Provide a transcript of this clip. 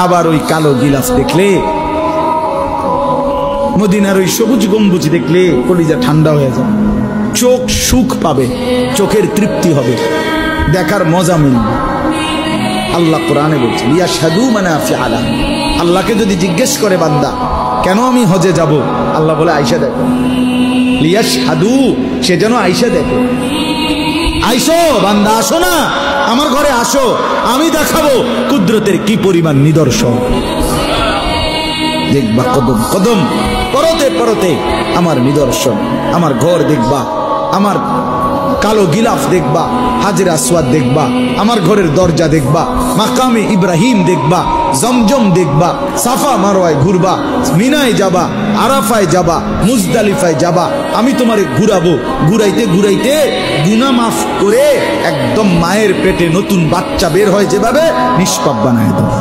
আবার ওই কালো গিলাফ দেখলে, মদিনার ওই সবুজ গম্বুজ দেখলে কলিজা ঠান্ডা হয়ে যাবে, চোখ সুখ পাবে, চোখের তৃপ্তি হবে, দেখার মজা মিলবে। আল্লাহ কোরআনে বলছে লিয়াশহাদু মানাফিআ লাহুম। আল্লাহকে যদি জিজ্ঞেস করে বান্দা কেন আমি হজে যাব, আল্লাহ বলে আয়েশা দেখো, লিয়াশহাদু, সে যেন আয়েশা দেখে। আইসো বান্দা, আসো না আমার ঘরে, আসো, আমি দেখাবো কুদরতের কি পরিমাণ নিদর্শন। দেখবা কদম কদম, পরতে পরতে আমার নিদর্শন, আমার ঘর দেখবা, আমার কালো গিলাফ দেখবা, হাজরে আসওয়াদ দেখবা, আমার ঘরের দরজা দেখবা, মাকামে ইব্রাহিম দেখবা, জমজম দেখবা, সাফা মারওয়ায় ঘুরবা, মিনায় যাবা, আরাফায় যাবা, মুজদালিফায় যাবা, আমি তোমারে ঘুরাবো, ঘুরাইতে ঘুরাইতে গুনাহ মাফ করে একদম মায়ের পেটে নতুন বাচ্চা বের হয় যেভাবে, নিষ্পাপ বানায় দেবো।